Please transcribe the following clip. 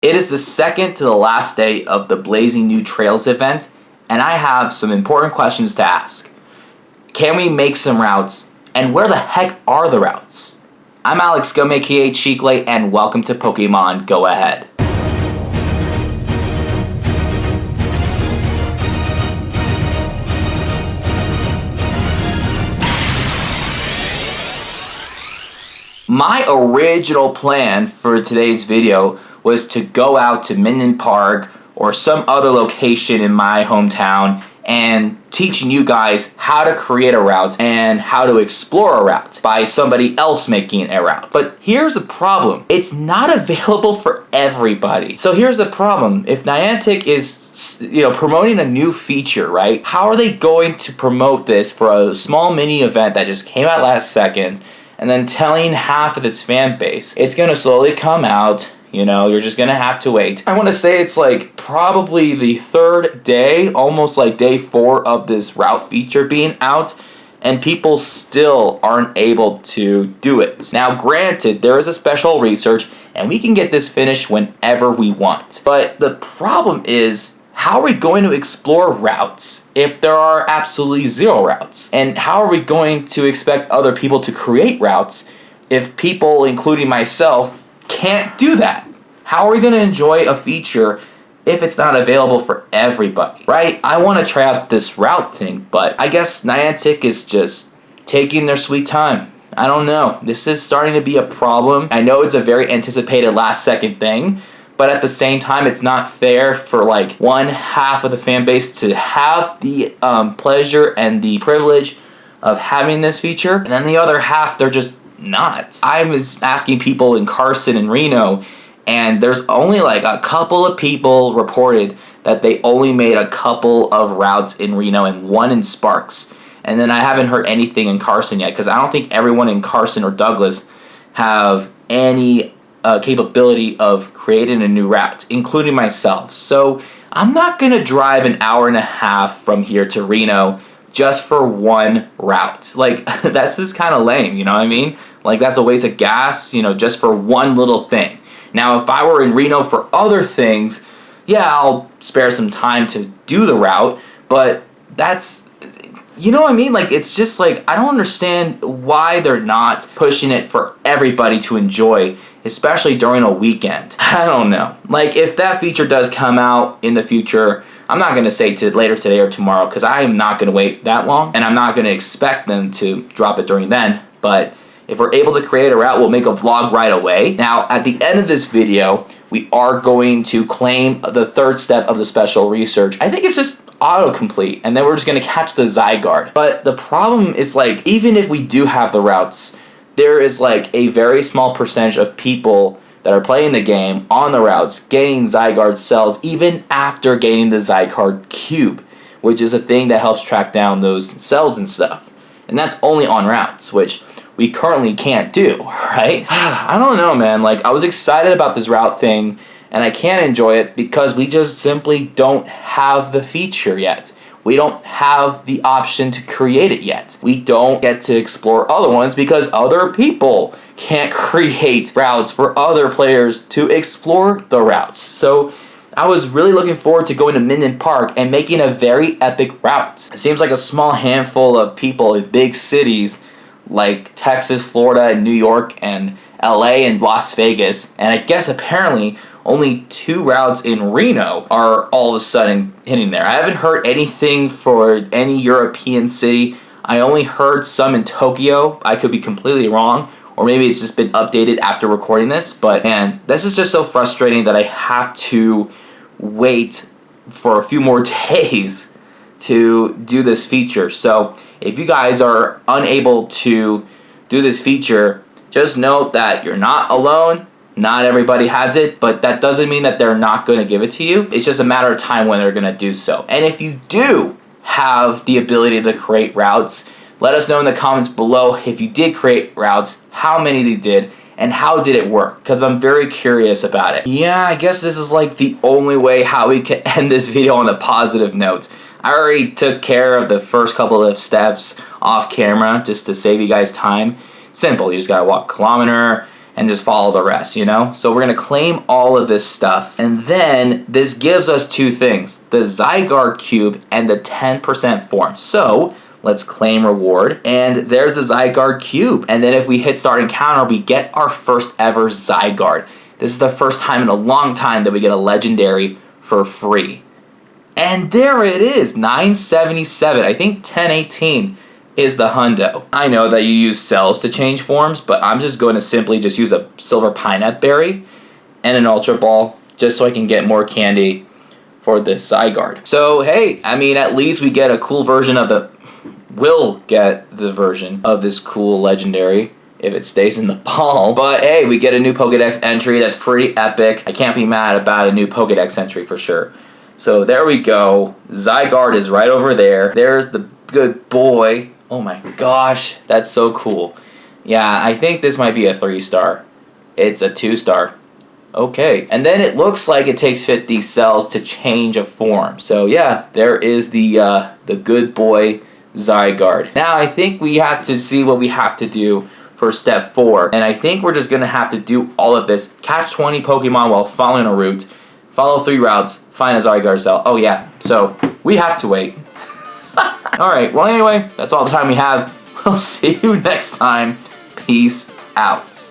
It is the second to the last day of the Blazing New Trails event, and I have some important questions to ask. Can we make some routes, and where the heck are the routes? I'm Alex Gome, aka Cheeklate, and welcome to Pokemon Go Ahead. My original plan for today's video was to go out to Minden Park or some other location in my hometown and teaching you guys how to create a route and how to explore a route by somebody else making a route. But here's the problem. It's not available for everybody. So here's the problem. If Niantic is promoting a new feature, right? How are they going to promote this for a small mini event that just came out last second and then telling half of its fan base it's going to slowly come out? You're just going to have to wait. I want to say it's like probably the third day, almost like day 4 of this route feature being out, and people still aren't able to do it. Now, granted, there is a special research, and we can get this finished whenever we want. But the problem is, how are we going to explore routes if there are absolutely 0 routes? And how are we going to expect other people to create routes if people, including myself, can't do that? How are we going to enjoy a feature if it's not available for everybody, right? I want to try out this route thing, but I guess Niantic is just taking their sweet time. I don't know. This is starting to be a problem. I know it's a very anticipated last second thing, but at the same time, it's not fair for like one half of the fan base to have the pleasure and the privilege of having this feature, and then the other half, they're just not. I was asking people in Carson and Reno, and there's only like a couple of people reported that they only made a couple of routes in Reno and one in Sparks. And then I haven't heard anything in Carson yet, because I don't think everyone in Carson or Douglas have any capability of creating a new route, including myself. So I'm not going to drive an hour and a half from here to Reno just for one route. Like, that's just kind of lame, you know what I mean? Like, that's a waste of gas, just for one little thing. Now, if I were in Reno for other things, yeah, I'll spare some time to do the route, but that's, you know what I mean? Like, it's just like, I don't understand why they're not pushing it for everybody to enjoy, especially during a weekend. I don't know. Like, if that feature does come out in the future, I'm not going to say later today or tomorrow, because I am not going to wait that long, and I'm not going to expect them to drop it during then. But if we're able to create a route, we'll make a vlog right away. Now, at the end of this video, we are going to claim the third step of the special research. I think it's just autocomplete, and then we're just going to catch the Zygarde. But the problem is, like, even if we do have the routes, there is like a very small percentage of people that are playing the game on the routes getting Zygarde cells even after getting the Zygarde cube, which is a thing that helps track down those cells and stuff. And that's only on routes, which we currently can't do, right? I don't know, man. Like, I was excited about this route thing, and I can't enjoy it because we just simply don't have the feature yet. We don't have the option to create it yet. We don't get to explore other ones because other people can't create routes for other players to explore the routes. So I was really looking forward to going to Minden Park and making a very epic route. It seems like a small handful of people in big cities like Texas, Florida, and New York, and LA, and Las Vegas, and I guess apparently only 2 routes in Reno are all of a sudden hitting there. I haven't heard anything for any European city. I only heard some in Tokyo. I could be completely wrong, or maybe it's just been updated after recording this, but man, this is just so frustrating that I have to wait for a few more days to do this feature. So if you guys are unable to do this feature, just note that you're not alone. Not everybody has it, but that doesn't mean that they're not going to give it to you. It's just a matter of time when they're going to do so. And if you do have the ability to create routes, let us know in the comments below if you did create routes, how many you did, and how did it work? Because I'm very curious about it. Yeah, I guess this is like the only way how we can end this video on a positive note. I already took care of the first couple of steps off camera just to save you guys time. Simple, you just gotta walk a kilometer, and just follow the rest, you know? So we're going to claim all of this stuff. And then this gives us two things, the Zygarde cube and the 10% form. So let's claim reward. And there's the Zygarde cube. And then if we hit start encounter, we get our first ever Zygarde. This is the first time in a long time that we get a legendary for free. And there it is, 977. I think 1018 is the hundo. I know that you use cells to change forms, but I'm just going to simply just use a silver pinette berry and an ultra ball just so I can get more candy for this Zygarde. So hey, I mean, at least we get a cool version of the... We'll get the version of this cool legendary if it stays in the ball. But hey, we get a new Pokedex entry. That's pretty epic. I can't be mad about a new Pokedex entry for sure. So there we go. Zygarde is right over there. There's the good boy. Oh my gosh, that's so cool. Yeah, I think this might be a 3-star. It's a 2-star. Okay, and then it looks like it takes 50 cells to change a form. So yeah, there is the good boy Zygarde. Now I think we have to see what we have to do for step 4. And I think we're just going to have to do all of this. Catch 20 Pokemon while following a route. Follow 3 routes. Find a Zygarde cell. Oh yeah, so we have to wait. Alright, well anyway, that's all the time we have. We'll see you next time. Peace out.